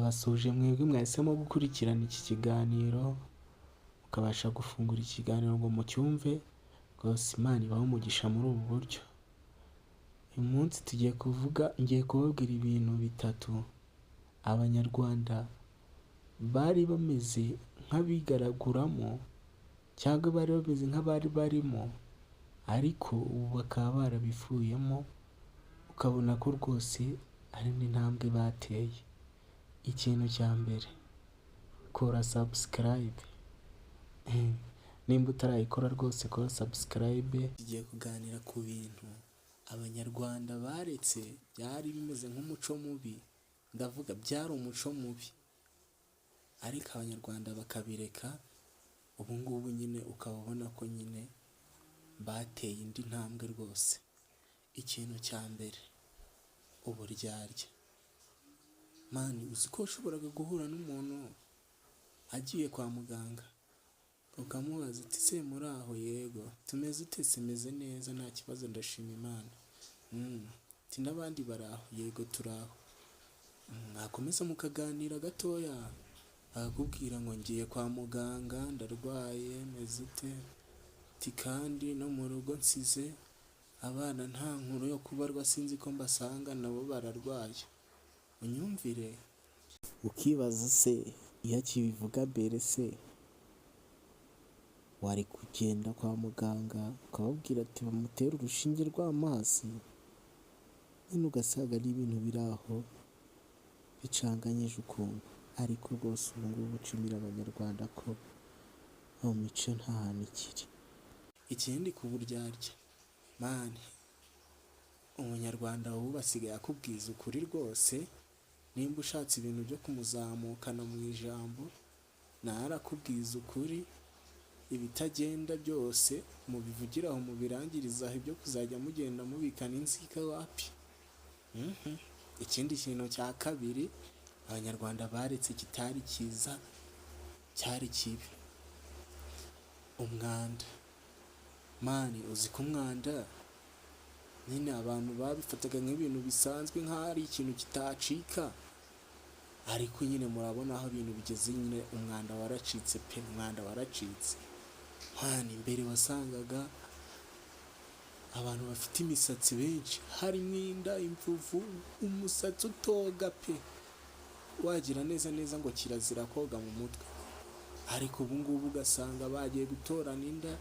ndabasuje mwebwe mwahisemo gukurikirana iki kiganiro, mukabasha gufungura ikiganiro ngo mucyumve, rwose Imana ibahe umugisha muri ubu buryo. Uyu munsi ngiye kubabwira ibintu bitatu abanyarwanda bari bameze nk'abigaraguramo cyangwa bari bameze nk'abari barimo, ariko ubu bakaba barabivuyemo, ukabona ko rwose ari n'intambwe bateye. Ikintu cya mbere, kora subscribe. Nimba utarayikora rwose kora subscribe. Tugiye kuganira ku bintu abanyarwanda baretse byari bimeze nk'umuco mubi, ndavuga byari umuco mubi, ariko abanyarwanda bakabireka. Ubu ngubu nyine ukaba ubona ko nyine bateye indi ntambwe rwose. Ikintu cya mbere, uburyarya. Mani, uzi ko ushoboraga guhura n'umuntu agiye kwa muganga ukamubaza uti se muri aho? Yego. Tumeze ute? Meze neza nta kibazo ndashima Imana. Ati n'abandi bari aho? Yego turi aho. Mwakomeza mukaganira gatoya, akakubwira ngo ngiye kwa muganga ndarwaye, meze ute? Ati kandi no mu rugo nsize abana nta nkuru yo kubarwa, sinzi ko mbasanga nabo bararwaye. Unyumvire. Ukibaza se iyo akibivuga mbere se wari kugenda kwa muganga ukababwira ati bamutere urushinge rw'amazi? Nyine ugasanga ari ibintu biri aho bicanganyije ukuntu. Ariko rwose ubu ngubu ucumira abanyarwanda ko mu mico nta hantu ikiri. Ikindi ku buryarya, mani, umunyarwanda ubu basigaye akubwiza ukuri rwose. Nimba ushatse ibintu byo kumuzamukana mu ijambo, narakubwiza ukuri. Ibitagenda byose mubivugiraho, mubirangirizaho, ibyo kuzajya mugenda mubikana inzika wapi. Ikindi kintu cya kabiri abanyarwanda baretse kitari cyiza, cyari kibi, umwanda. Mani, uzi ko umwanda nyine abantu babifataga nk'ibintu bisanzwe, nk'aho ari ikintu kitacika, ariko nyine murabona aho ibintu bigeze. Nyine umwanda waracitse pe, umwanda waracitse. Mani, mbere wasangaga abantu bafite imisatsi benshi, harimo inda, imvuvu, umusatsi utoga pe, wagira neza ngo kirazira koga mu mutwe. Ariko ubu ngubu ugasanga bagiye gutorana inda.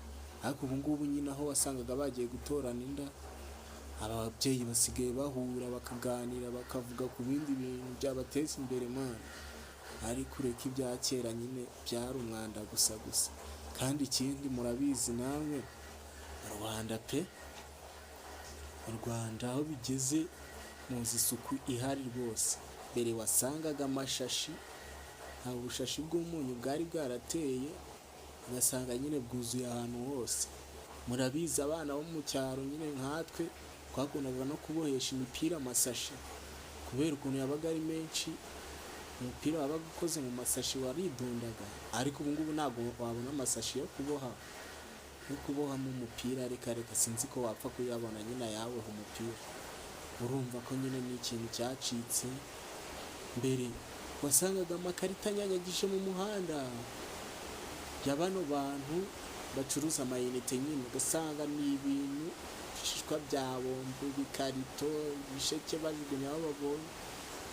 Ariko ubu ngubu nyine aho wasangaga bagiye gutorana inda, ababyeyi basigaye bahura bakaganira, bakavuga ku bindi bintu byabateza imbere. Mani, ariko ureka ibya kera nyine byari umwanda gusa. Kandi ikindi murabizi namwe, mu Rwanda pe, mu Rwanda aho bigeze muzi isuku ihari rwose. Mbere wasangaga amashashi, nta bushashi bw'umunyu bwari bwarateye, ugasanga nyine bwuzuye ahantu hose. Murabizi abana bo mu cyaro nyine nkatwe twakundaga no kubohesha imipira amasashi, kubera ukuntu yabaga ari menshi. Umupira wabaga ukoze mu masashi waridundaga. Ariko ubu ngubu ntabwo wabona amasashi yo kubohamo umupira. Reka sinzi ko wapfa kuyabona nyine ayaboha umupira. Urumva ko nyine ni ikintu cyacitse. Mbere wasangaga amakarita anyanyagije mu muhanda ya bano bantu bacuruza amayinite. Nyine ugasanga ni ibintu ibishishwa bya bombo, ibikarito, ibisheke bajugunya aho babonye.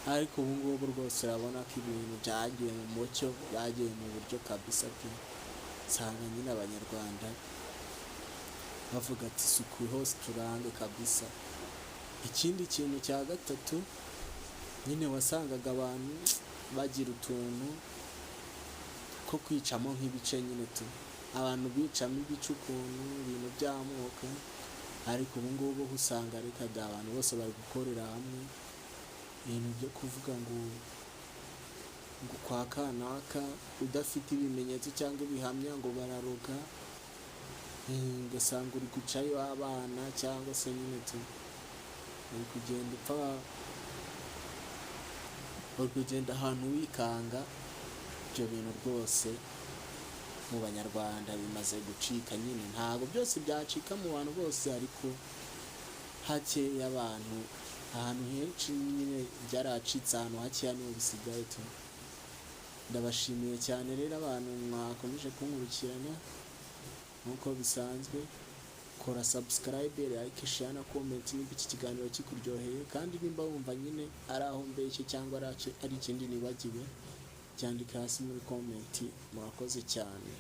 Ariko ubu ngubu rwose urabona ko ibintu byagiye mu mucyo, byagiye mu buryo kabisa pe. Usanga nyine abanyarwanda bavuga ati isuku hose turange kabisa. Ikindi kintu cya gatatu, nyine wasangaga abantu bagira utuntu ko kwicamo nk'ibice. Nyine abantu bicamo ibice ukuntu, ibintu by'amoko. Ariko ubu ngubu usanga reka da, abantu bose bari gukorera hamwe. Ibintu byo kuvuga ngo kwa kanaka udafite ibimenyetso cyangwa ibihamya ngo bararoga. Ugasanga uri gucayo abana, cyangwa se nyine uri kugenda ahantu wikanga. Ibyo bintu rwose mu banyarwanda bimaze gucika. Nyine ntabwo byose byacika mu bantu bose, ariko hakeya abantu ahantu henshi nyine byaracitse, ahantu hakeya niho bisigaye tu. Ndabashimiye cyane rero abantu mwakomeje kunkurikirana nk'uko bisanzwe. Kora subscribe, like, share na comment niba iki kiganiro kikuryoheye, kandi nimba wumva nyine ari aho mbeshye cyangwa ari ikindi nibagiwe, cyandika hasi muri comment. Murakoze cyane.